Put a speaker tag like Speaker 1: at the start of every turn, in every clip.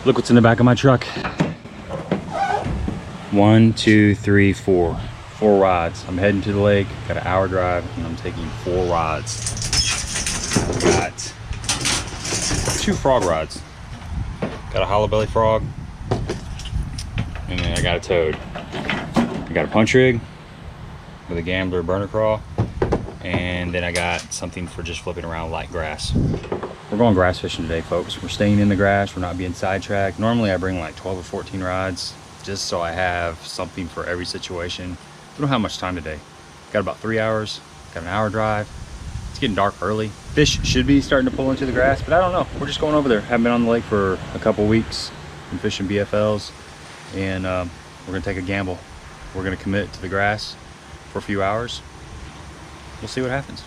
Speaker 1: Look what's in the back of my truck. 1, 2, 3, 4. 4 rods. I'm heading to the lake, got an hour drive, and I'm taking 4 rods. I've got 2 frog rods. Got a hollow belly frog, and then I got a toad. I got a punch rig with a gambler burner craw, and then I got something for just flipping around light grass. We're going grass fishing today, folks. We're staying in the grass, we're not being sidetracked. Normally I bring like 12 or 14 rods, just so I have something for every situation. We don't have much time today. Got about 3 hours, got an hour drive. It's getting dark early. Fish should be starting to pull into the grass, but I don't know. We're just going over there. Haven't been on the lake for a couple weeks. Been fishing BFLs, and we're gonna take a gamble. We're gonna commit to the grass for a few hours. We'll see what happens.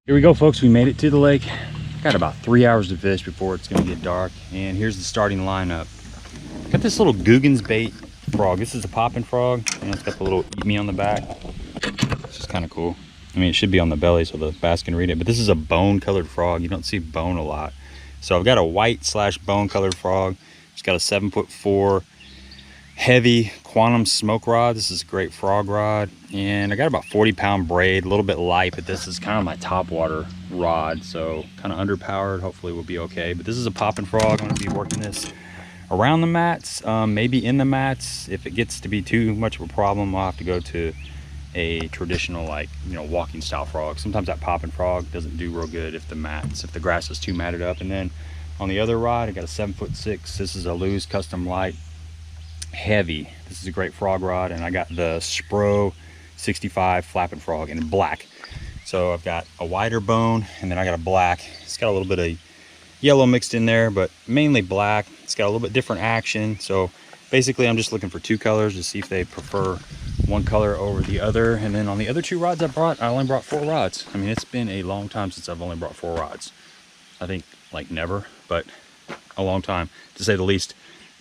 Speaker 1: Here we go, folks. We made it to the lake. Got about 3 hours to fish before it's gonna get dark. And here's the starting lineup. Got this little Googan bait frog. This is a popping frog. And it's got the little eat me on the back. It's just kind of cool. I mean, it should be on the belly so the bass can read it. But this is a bone colored frog. You don't see bone a lot. So I've got a white / bone colored frog. It's got a 7'4" heavy quantum smoke rod. This is a great frog rod, and I got about 40-pound braid, a little bit light, but this is kind of my top water rod, so kind of underpowered. Hopefully we'll be okay. But this is a popping frog. I'm going to be working this around the mats, maybe in the mats. If it gets to be too much of a problem, I'll have to go to a traditional, like, you know, walking style frog. Sometimes that popping frog doesn't do real good if the grass is too matted up. And then on the other rod, I got a 7'6". This is a Hawgz Custom Light heavy. This is a great frog rod, and I got the SPRO 65 Flappin frog in black. So I've got a wider bone, and then I got a black. It's got a little bit of yellow mixed in there, but mainly black. It's got a little bit different action. So basically I'm just looking for 2 colors to see if they prefer one color over the other. And then on the other 2 rods I only brought 4 rods. I mean, it's been a long time since I've only brought 4 rods. I think like never, but a long time to say the least.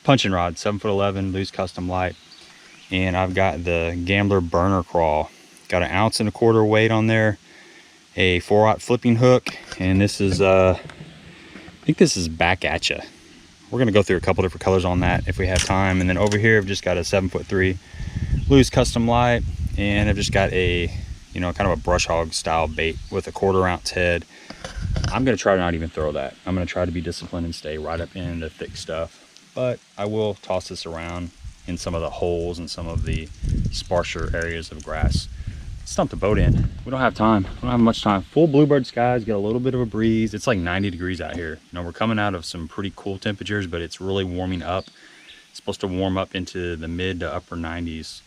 Speaker 1: Punching rod, 7'11", Hawgz Custom Light, and I've got the gambler burner craw. Got 1.25 ounce weight on there, a 4/0 flipping hook, and this is I think this is back at ya. We're gonna go through a couple different colors on that if we have time. And then over here I've just got a 7'3" Hawgz Custom Light, and I've just got a, you know, kind of a brush hog style bait with a 1/4 ounce head. I'm gonna try to not even throw that. I'm gonna try to be disciplined and stay right up in the thick stuff. But I will toss this around in some of the holes and some of the sparser areas of grass. Let's dump the boat in. We don't have time. We don't have much time. Full bluebird skies, got a little bit of a breeze. It's like 90 degrees out here. You know, we're coming out of some pretty cool temperatures, but it's really warming up. It's supposed to warm up into the mid to upper 90s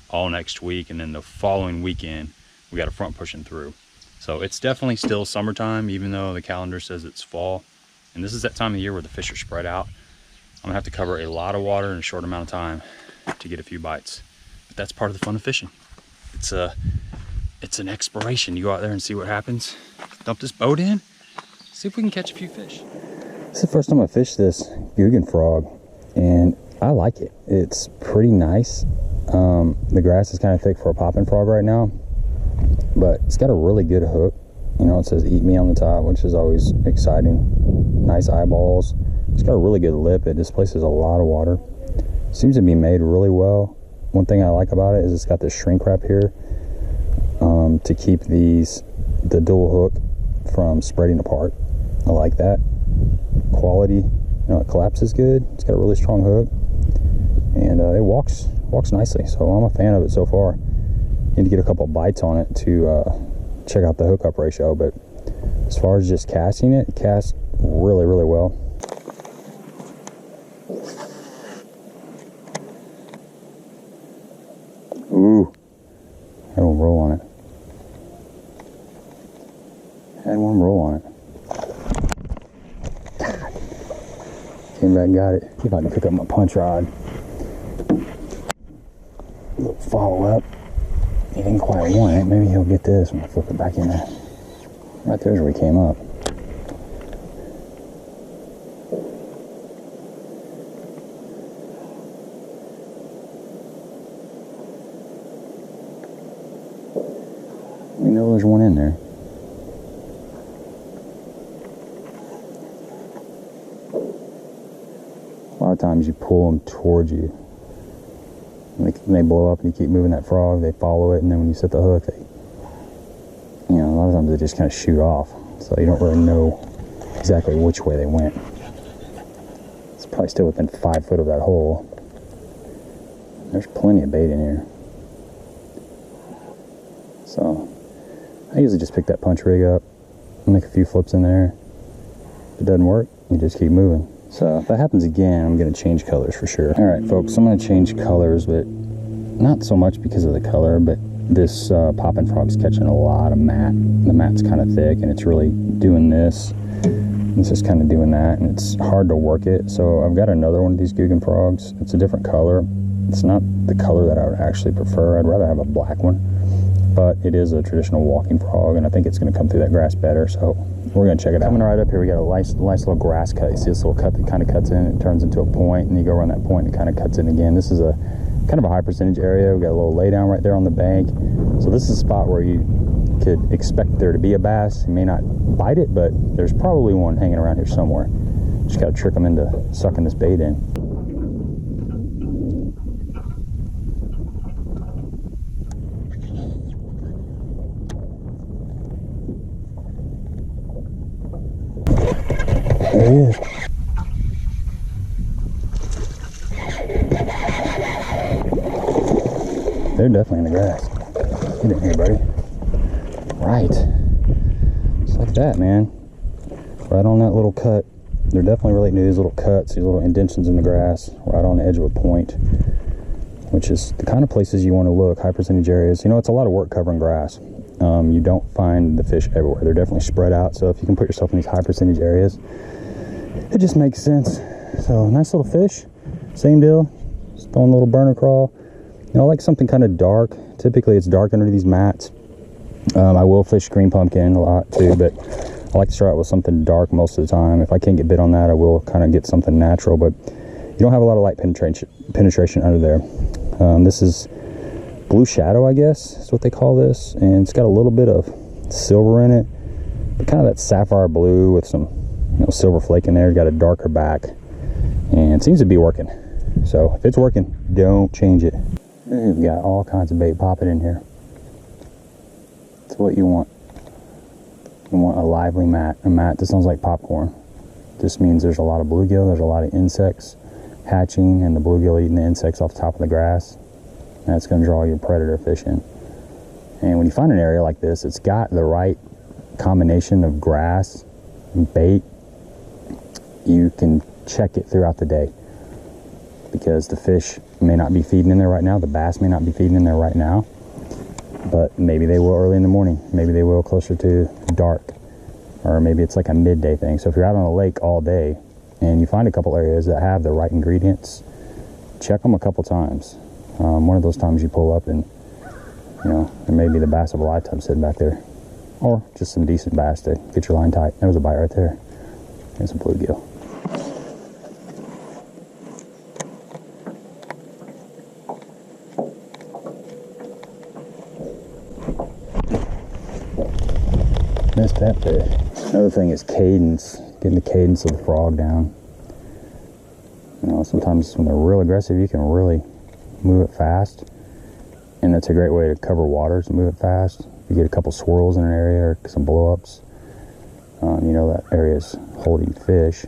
Speaker 1: all next week, and then the following weekend we got a front pushing through. So it's definitely still summertime, even though the calendar says it's fall. And this is that time of year where the fish are spread out. I'm gonna have to cover a lot of water in a short amount of time to get a few bites. But that's part of the fun of fishing. It's an exploration. You go out there and see what happens. Dump this boat in, see if we can catch a few fish. This is the first time I fished this Googan frog, and I like it. It's pretty nice. The grass is kind of thick for a popping frog right now, but it's got a really good hook. You know, it says eat me on the top, which is always exciting. Nice eyeballs. It's got a really good lip. It displaces a lot of water. Seems to be made really well. One thing I like about it is it's got this shrink wrap here to keep the dual hook from spreading apart. I like that. Quality, you know, it collapses good. It's got a really strong hook, and it walks nicely. So I'm a fan of it so far. Need to get a couple bites on it to check out the hookup ratio, but as far as just casting it, it casts really, really well. Ooh, had one roll on it. Had one roll on it. Came back and got it. See if I can pick up my punch rod. Little follow up. He didn't quite want it. Maybe he'll get this when I flip it back in there. Right there's where he came up. know there's one in there. A lot of times you pull them towards you. When they blow up and you keep moving that frog, they follow it, and then when you set the hook, a lot of times they just kind of shoot off. So you don't really know exactly which way they went. It's probably still within 5 foot of that hole. There's plenty of bait in here. So I usually just pick that punch rig up, make a few flips in there. If it doesn't work, you just keep moving. So if that happens again, I'm going to change colors for sure. All right, folks, I'm going to change colors, but not so much because of the color, but this poppin' frog's catching a lot of mat. The mat's kind of thick, and it's really doing this. It's just kind of doing that, and it's hard to work it. So I've got another one of these Googan frogs. It's a different color. It's not the color that I would actually prefer. I'd rather have a black one, but it is a traditional walking frog, and I think it's going to come through that grass better. So we're going to check it out. Coming right up here, we got a nice little grass cut. You see this little cut that kind of cuts in, it turns into a point, and you go around that point and it kind of cuts in again. This is a kind of a high percentage area. We got a little lay down right there on the bank. So this is a spot where you could expect there to be a bass. You may not bite it, but there's probably one hanging around here somewhere. Just got to trick them into sucking this bait in. There he is. They're definitely in the grass. Get in here, buddy. Right. Just like that, man. Right on that little cut. They're definitely relating to these little cuts, these little indentions in the grass, right on the edge of a point, which is the kind of places you want to look, high percentage areas. It's a lot of work covering grass. You don't find the fish everywhere. They're definitely spread out. So if you can put yourself in these high percentage areas, it just makes sense. So nice little fish. Same deal. Just throwing a little burner crawl. I like something kind of dark. Typically it's dark under these mats. I will fish green pumpkin a lot too, but I like to start out with something dark most of the time. If I can't get bit on that, I will kind of get something natural, but you don't have a lot of light penetration under there. This is blue shadow, I guess is what they call this, and it's got a little bit of silver in it, but kind of that sapphire blue with some silver flake in there. It's got a darker back, and it seems to be working. So if it's working, don't change it. We've got all kinds of bait popping in here. It's what you want. You want a lively mat. A mat that sounds like popcorn. This means there's a lot of bluegill, there's a lot of insects hatching, and the bluegill eating the insects off the top of the grass. That's going to draw your predator fish in. And when you find an area like this, it's got the right combination of grass and bait, you can check it throughout the day, because the fish may not be feeding in there right now, the bass may not be feeding in there right now, but maybe they will early in the morning, maybe they will closer to dark, or maybe it's like a midday thing. So if you're out on a lake all day and you find a couple areas that have the right ingredients, check them a couple times. One of those times you pull up and there may be the bass of a lifetime sitting back there, or just some decent bass to get your line tight. There was a bite right there, and some bluegill. Missed that fish. Another thing is cadence, getting the cadence of the frog down. Sometimes when they're real aggressive, you can really move it fast, and that's a great way to cover water, to move it fast. You get a couple swirls in an area or some blow-ups, that area is holding fish,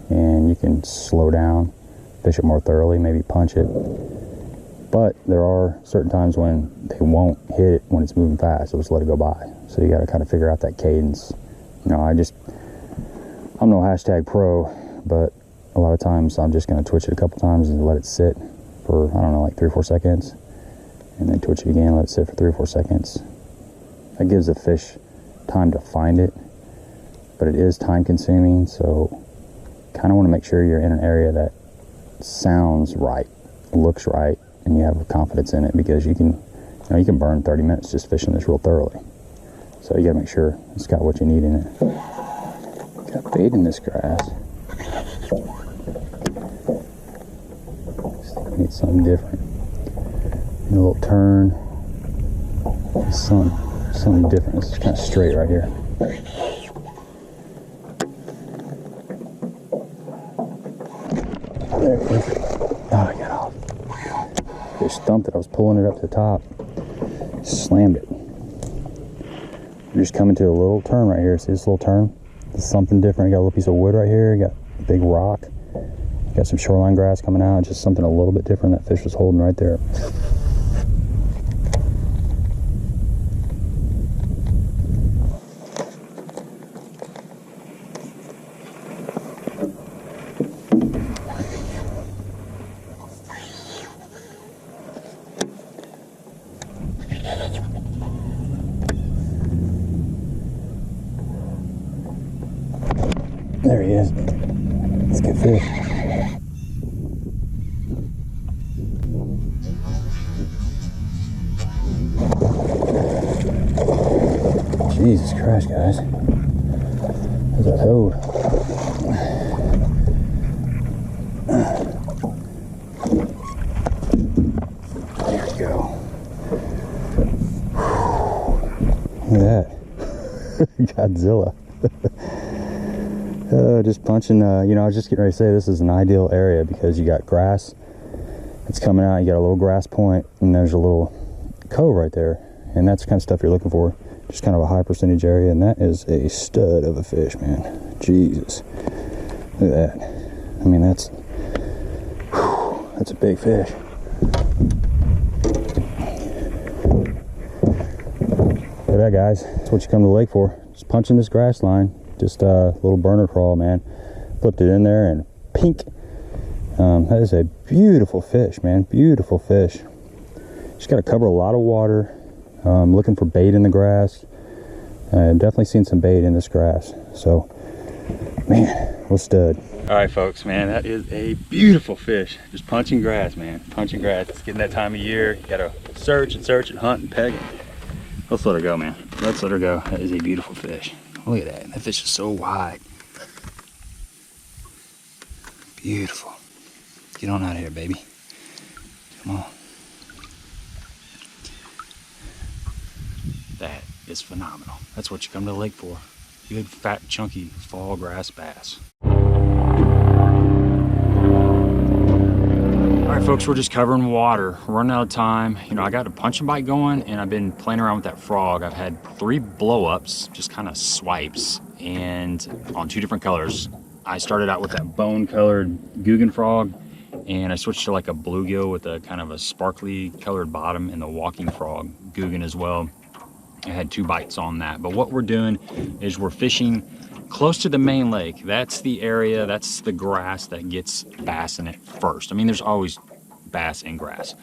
Speaker 1: and you can slow down, fish it more thoroughly, maybe punch it. But there are certain times when they won't hit it when it's moving fast, they'll just let it go by. So you got to kind of figure out that cadence. I'm no hashtag pro, but a lot of times I'm just going to twitch it a couple times and let it sit for, I don't know, like 3 or 4 seconds, and then twitch it again, let it sit for 3 or 4 seconds. That gives the fish time to find it, but it is time consuming, so kind of want to make sure you're in an area that sounds right, looks right, and you have confidence in it, because you can burn 30 minutes just fishing this real thoroughly. So you got to make sure it's got what you need in it. Got bait in this grass. Just need something different. A little turn. The sun Something different. This is kind of straight right here. There it is. Oh, I got off. Fish thumped it. I was pulling it up to the top. Slammed it. You're just coming to a little turn right here. See this little turn? This is something different. You got a little piece of wood right here. You got a big rock. You got some shoreline grass coming out. Just something a little bit different that fish was holding right there. There he is. Let's get fish. Jesus Christ, guys. There's a toad. There we go. Look at that. Godzilla. Just punching, you know, I was just getting ready to say this is an ideal area because you got grass that's coming out, you got a little grass point, and there's a little cove right there, and that's the kind of stuff you're looking for. Just kind of a high percentage area, and that is a stud of a fish, man. Jesus. Look at that. I mean, that's a big fish. Look at that, guys. That's what you come to the lake for. Just punching this grass line. Just a little burner crawl, man. Flipped it in there and pink. That is a beautiful fish, man. Beautiful fish. Just got to cover a lot of water. Looking for bait in the grass. I've definitely seen some bait in this grass. So, man, what a stud. All right, folks, man, that is a beautiful fish. Just punching grass, man. Punching grass. It's getting that time of year. You got to search and hunt and peg it. Let's let her go, man. Let's let her go. That is a beautiful fish. Look at that. That fish is so wide. Beautiful. Get on out of here, baby. Come on. That is phenomenal. That's what you come to the lake for. Good, fat, chunky fall grass bass. All right, folks, we're just covering water. We're running out of time. You know, I got a punching bite going, and I've been playing around with that frog. I've had 3 blow-ups, just kind of swipes, and on 2 different colors. I started out with that bone-colored Googan frog, and I switched to like a bluegill with a kind of a sparkly colored bottom, and the walking frog, Googan as well. I had 2 bites on that. But what we're doing is we're fishing close to the main lake. That's the area, that's the grass that gets bass in it first. I mean, there's always bass in grass,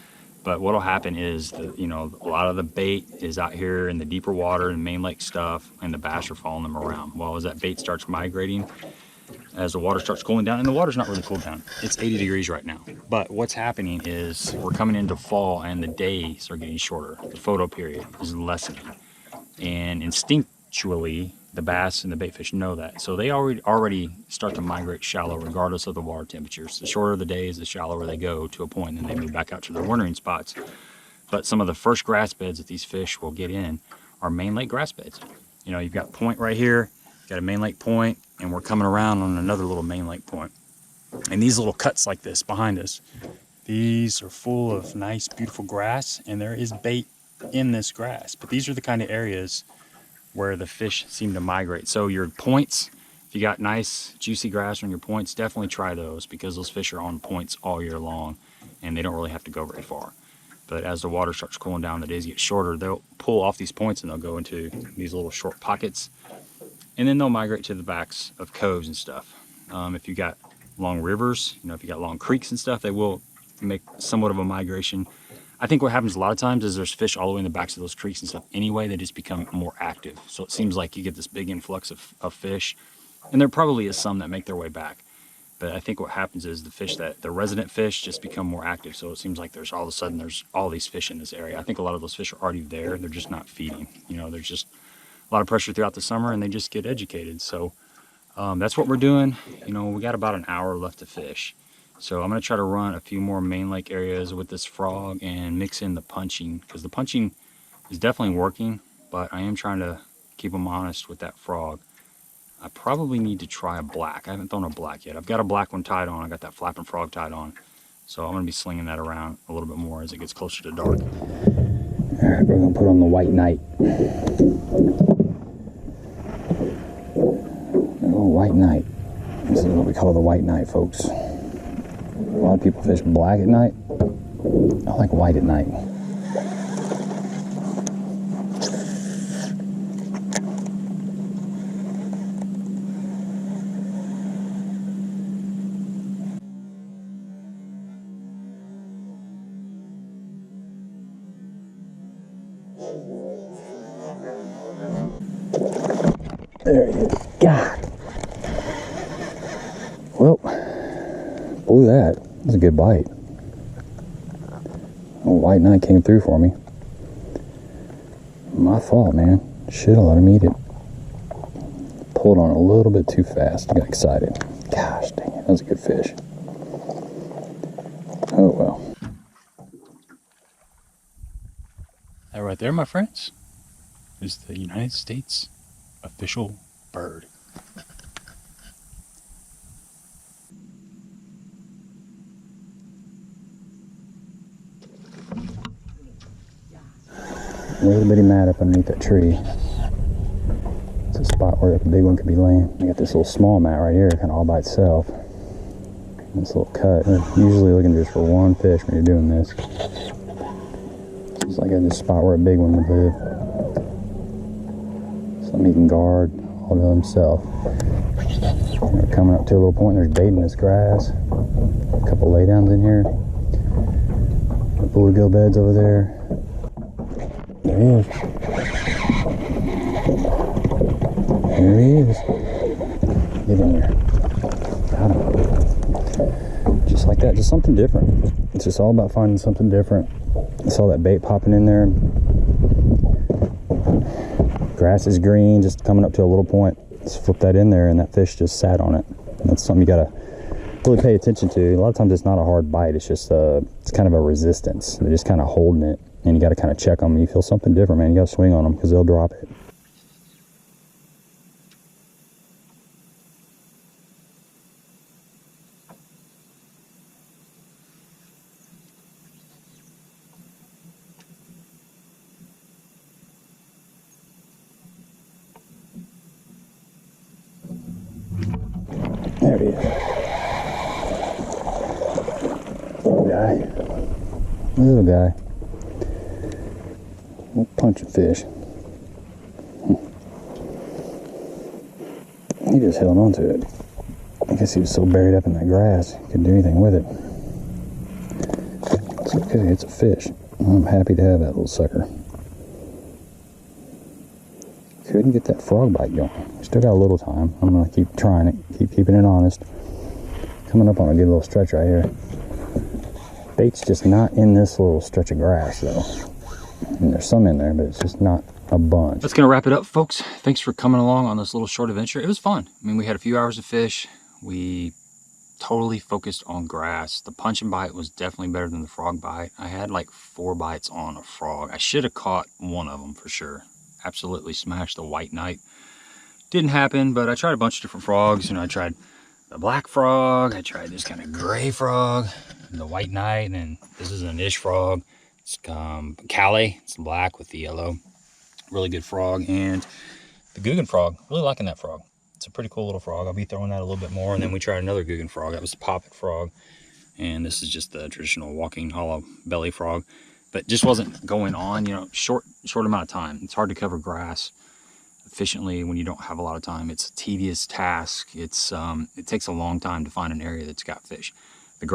Speaker 1: but what'll happen is that, you know, a lot of the bait is out here in the deeper water and main lake stuff, and the bass are following them around. Well, as that bait starts migrating, as the water starts cooling down, and the water's not really cooled down, it's 80 degrees right now, but what's happening is we're coming into fall and the days are getting shorter. The photo period is lessening, and instinctually the bass and the bait fish know that, so they already start to migrate shallow regardless of the water temperatures. The shorter the days, the shallower they go to a point, and then they move back out to their wintering spots. But some of the first grass beds that these fish will get in are main lake grass beds. You know, you've got point right here, got a main lake point, and we're coming around on another little main lake point. And these little cuts like this behind us, these are full of nice, beautiful grass, and there is bait in this grass. But these are the kind of areas where the fish seem to migrate. So your points, if you got nice juicy grass on your points, definitely try those, because those fish are on points all year long and they don't really have to go very far. But as the water starts cooling down, the days get shorter, they'll pull off these points and they'll go into these little short pockets, and then they'll migrate to the backs of coves and stuff. If you got long rivers, you know, if you got long creeks and stuff, they will make somewhat of a migration. I think what happens a lot of times is there's fish all the way in the backs of those creeks and stuff anyway. They just become more active. So it seems like you get this big influx of fish, and there probably is some that make their way back. But I think what happens is the resident fish just become more active. So it seems like there's all of a sudden there's all these fish in this area. I think a lot of those fish are already there. They're just not feeding. You know, there's just a lot of pressure throughout the summer, and they just get educated. So that's what we're doing. You know, we got about an hour left to fish. So I'm going to try to run a few more main lake areas with this frog and mix in the punching, because the punching is definitely working. but I am trying to keep them honest with that frog. I probably need to try a black. I haven't thrown a black yet. I've got a black one tied on. I got that Flappin frog tied on. So I'm gonna be slinging that around a little bit more as it gets closer to dark. All right, we're gonna put on the white knight. Oh, white knight. This is what we call the white knight, folks. A lot of people fish black at night. I like white at night. There he is. God. Well, blew that. That was a good bite. Oh, white knight came through for me. My fault, man. Should have let him eat it. Pulled on a little bit too fast. I got excited. Gosh dang it. That was a good fish. Oh well. That right there, my friends, is the United States official bird. A little bitty mat up underneath that tree. It's a spot where the big one could be laying. I got this little small mat right here, kind of all by itself. This little cut. We're usually looking just for one fish when you're doing this. It's like a spot where a big one would live. Something he can guard all to himself. We're coming up to a little point. There's bait in this grass. A couple laydowns in here. The bluegill beds over there. There he is. There he is. Get in here. Got him. Just like that. Just something different. It's just all about finding something different. I saw that bait popping in there. Grass is green, just coming up to a little point. Just flip that in there and that fish just sat on it. And that's something you gotta really pay attention to. A lot of times it's not a hard bite. It's just it's kind of a resistance. They're just kind of holding it. And you got to kind of check them. When you feel something different, man, you got to swing on them because they'll drop it. There he is. Little guy. Little guy. Punching fish. He just held on to it. I guess he was so buried up in that grass, he couldn't do anything with it. It's okay, it's a fish. I'm happy to have that little sucker. Couldn't get that frog bite going. Still got a little time. I'm gonna keep trying it, keep keeping it honest. Coming up on a good little stretch right here. Bait's just not in this little stretch of grass though. And there's some in there, but it's just not a bunch. That's gonna wrap it up, folks. Thanks for coming along on this little short adventure. It was fun. I mean, we had a few hours to fish. We totally focused on grass. The punch and bite was definitely better than the frog bite. I had like 4 bites on a frog. I should have caught one of them for sure. Absolutely smashed the white knight. Didn't happen, but I tried a bunch of different frogs. You know, I tried the black frog. I tried this kind of gray frog, the white knight, and this is an ish frog. It's Calais. It's black with the yellow. Really good frog. And the Googan frog. Really liking that frog. It's a pretty cool little frog. I'll be throwing that a little bit more. And then we tried another Googan frog. That was the poppet frog. And this is just the traditional walking hollow belly frog. But just wasn't going on, you know, short amount of time. It's hard to cover grass efficiently when you don't have a lot of time. It's a tedious task. It's it takes a long time to find an area that's got fish. The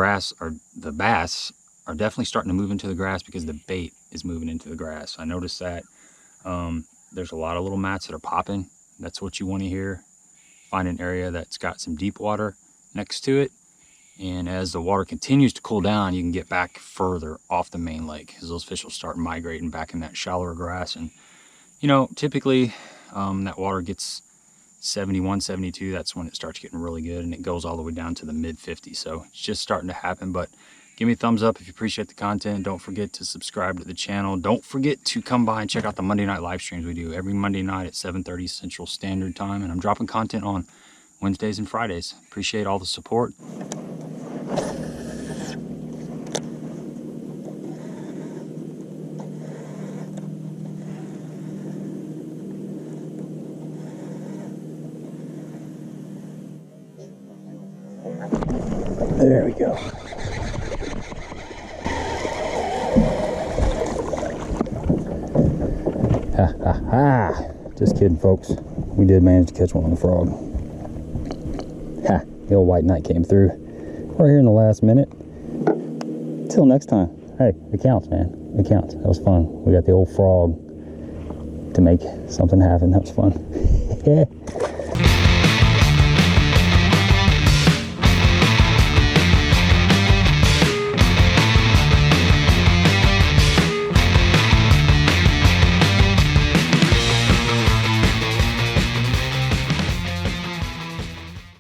Speaker 1: bass are definitely starting to move into the grass because the bait is moving into the grass. I noticed that there's a lot of little mats that are popping. That's what you want to hear. Find an area that's got some deep water next to it. And as the water continues to cool down, you can get back further off the main lake because those fish will start migrating back in that shallower grass. And, you know, typically that water gets 71, 72. That's when it starts getting really good, and it goes all the way down to the mid 50s. So it's just starting to happen. But Give me a thumbs up if you appreciate the content. Don't forget to subscribe to the channel. Don't forget to come by and check out the Monday night live streams we do every Monday night at 7:30 Central Standard Time. And I'm dropping content on Wednesdays and Fridays. Appreciate all the support.
Speaker 2: There we go. Ha ha ha. Just kidding, folks. We did manage to catch one on the frog. Ha, the old white knight came through right here in the last minute. Till next time. Hey, it counts, man. It counts. That was fun. We got the old frog to make something happen. That was fun.